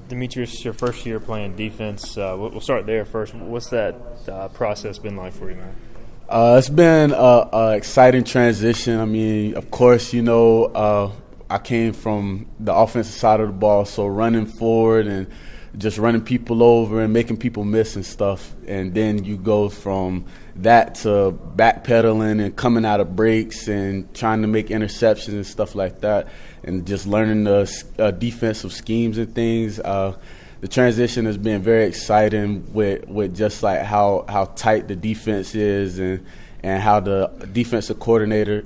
Demetrius, your first year playing defense. We'll start there first. What's that process been like for you, man? It's been an exciting transition. I mean, of course, I came from the offensive side of the ball, so running forward and just running people over and making people miss and stuff. And then you go from that to backpedaling and coming out of breaks and trying to make interceptions and stuff like that, and just learning the defensive schemes and things. The transition has been very exciting with just like how tight the defense is and how the defensive coordinator,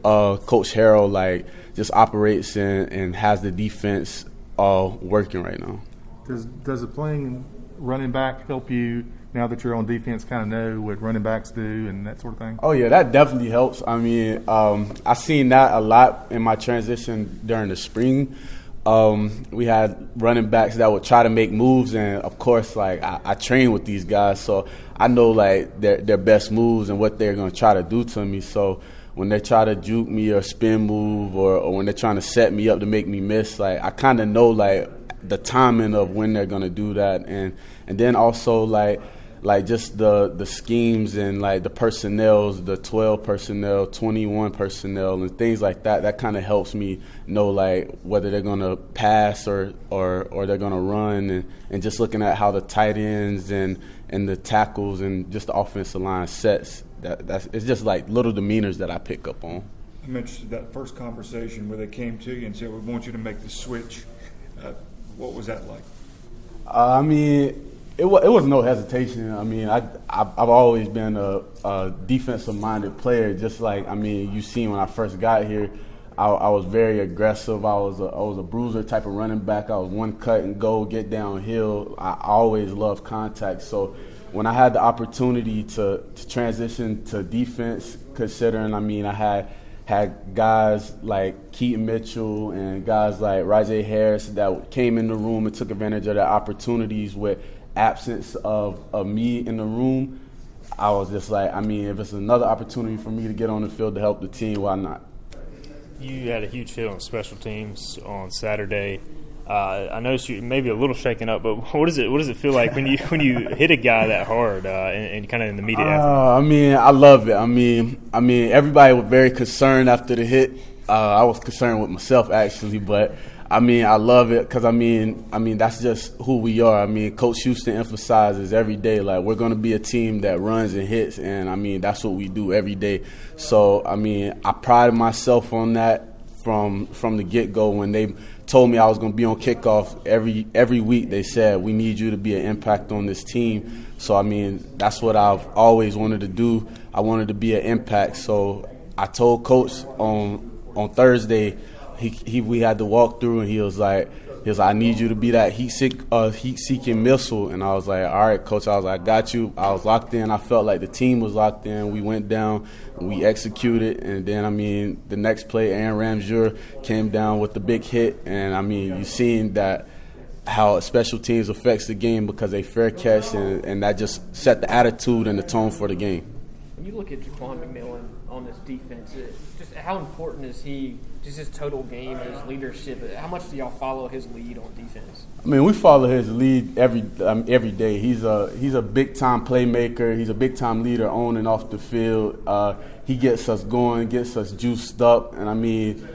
Coach Harrell, like just operates and has the defense all working right now. Does the playing running back help you now that you're on defense, kind of know what running backs do and that sort of thing? Oh, yeah, that definitely helps. I mean, I seen that a lot in my transition during the spring. We had running backs that would try to make moves, and of course, like I train with these guys, so I know like their best moves and what they're going to try to do to me. So when they try to juke me or spin move or when they're trying to set me up to make me miss, like I kind of know like the timing of when they're going to do that, and then also like just the schemes and like the personnels, the 12 personnel, 21 personnel, and things like that. That kind of helps me know like whether they're going to pass or they're going to run, and just looking at how the tight ends and the tackles and just the offensive line sets. It's just like little demeanors that I pick up on. I mentioned that first conversation where they came to you and said, "We want you to make the switch." What was that like? I mean, it was no hesitation. I mean, I've always been a defensive-minded player. Just like, I mean, you seen when I first got here, I was very aggressive. I was a bruiser type of running back. I was one cut and go, get downhill. I always loved contact. So when I had the opportunity to transition to defense, considering, I mean, I had guys like Keaton Mitchell and guys like Rajay Harris that came in the room and took advantage of their opportunities with absence of me in the room. I was just like, I mean, if it's another opportunity for me to get on the field to help the team, why not? You had a huge hit on special teams on Saturday. I noticed you maybe a little shaken up, but what does it feel like when you hit a guy that hard and kind of in the media? I mean, I love it. I mean, everybody was very concerned after the hit. I was concerned with myself actually, but I mean, I love it because I mean that's just who we are. I mean, Coach Houston emphasizes every day like we're going to be a team that runs and hits, and I mean that's what we do every day. So I mean, I prided myself on that from the get-go. When they told me I was going to be on kickoff every week, they said we need you to be an impact on this team. So I mean, that's what I've always wanted to do. I wanted to be an impact. So I told Coach on Thursday. We had to walk through, and he was like, I need you to be that heat-seeking missile. And I was like, all right, Coach. I was like, I got you. I was locked in. I felt like the team was locked in. We went down, we executed, and then, I mean, the next play, Aaron Ramseur came down with the big hit. And, I mean, you've seen that how special teams affects the game because they fair catch, and that just set the attitude and the tone for the game. When you look at Jaquan McMillan on this defense, just how important is he, just his total game, his leadership? How much do y'all follow his lead on defense? I mean, we follow his lead every day. He's a big-time playmaker. He's a big-time leader on and off the field. He gets us going, gets us juiced up. And, I mean,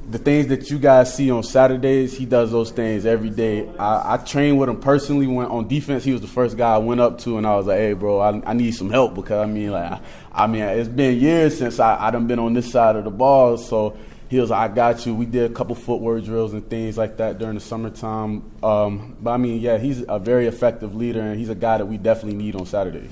the things that you guys see on Saturdays, he does those things every day. I trained with him personally. When on defense, he was the first guy I went up to, and I was like, hey, bro, I need some help because, I mean, it's been years since I done been on this side of the ball. So he was like, I got you. We did a couple footwork drills and things like that during the summertime. But, I mean, yeah, he's a very effective leader, and he's a guy that we definitely need on Saturdays.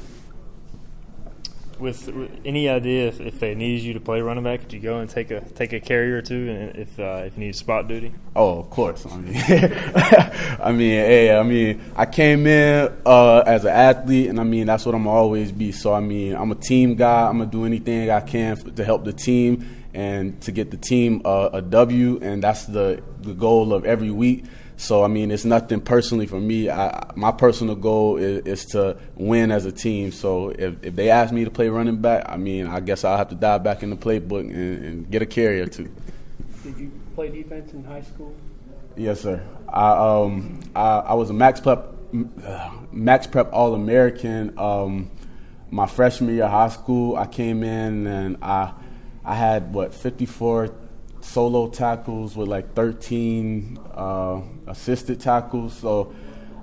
With any idea if they needed you to play running back, could you go and take a carry or two, and if you need spot duty? Oh, of course. I mean, I came in as an athlete, and I mean that's what I'm gonna always be. So I mean, I'm a team guy. I'm gonna do anything I can to help the team and to get the team a W, and that's the goal of every week. So, I mean, it's nothing personally for me. My personal goal is to win as a team. So, if they ask me to play running back, I mean, I guess I'll have to dive back in the playbook and get a carry or two. Did you play defense in high school? Yes, sir. I was a Max Prep All-American my freshman year of high school. I came in and I had 54 solo tackles with like 13 assisted tackles. So,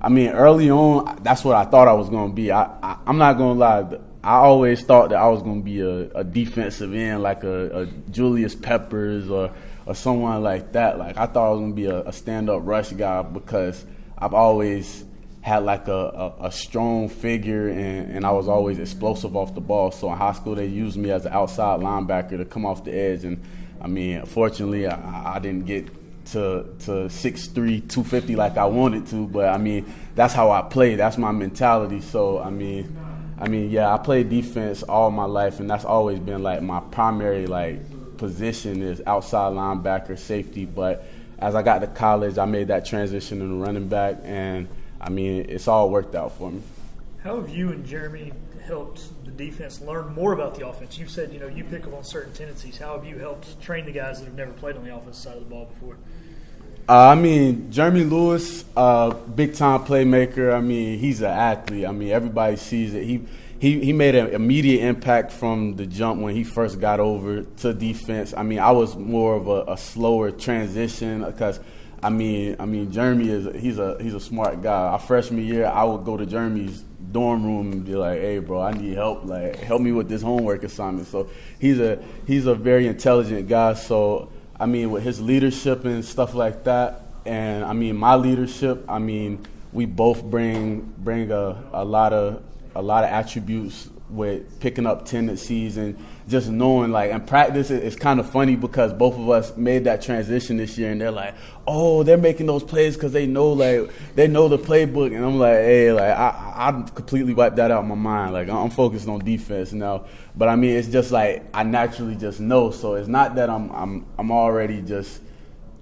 I mean, early on, that's what I thought I was going to be. I'm not going to lie. I always thought that I was going to be a defensive end, like a Julius Peppers or someone like that. Like, I thought I was going to be a stand-up rush guy because I've always had like a strong figure and I was always explosive off the ball. So in high school, they used me as an outside linebacker to come off the edge. And, I mean, fortunately, I didn't get to 6'3", 250 like I wanted to. But, I mean, that's how I play. That's my mentality. So, I mean, yeah, I played defense all my life, and that's always been like my primary position is outside linebacker, safety. But as I got to college, I made that transition into running back, and I mean, it's all worked out for me. How have you and Jeremy helped the defense learn more about the offense? You've said, you pick up on certain tendencies. How have you helped train the guys that have never played on the offensive side of the ball before? I mean, Jeremy Lewis, big-time playmaker. I mean, he's an athlete. I mean, everybody sees it. He made an immediate impact from the jump when he first got over to defense. I mean, I was more of a slower transition because I mean, Jeremy he's a smart guy. Our freshman year, I would go to Jeremy's dorm room and be like, "Hey, bro, I need help. Like, help me with this homework assignment." So he's a very intelligent guy. So I mean, with his leadership and stuff like that, and I mean my leadership, I mean we both bring a lot of attributes with picking up tendencies and just knowing, in practice, it's kind of funny because both of us made that transition this year, and they're like, "Oh, they're making those plays because they know the playbook," and I'm like, "Hey, I completely wiped that out of my mind. Like, I'm focused on defense now." But I mean, it's just I naturally just know. So it's not that I'm already just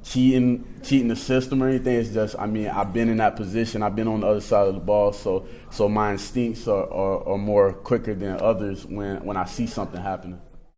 cheating the system or anything. It's just, I mean, I've been in that position. I've been on the other side of the ball, so my instincts are more quicker than others when I see something happening.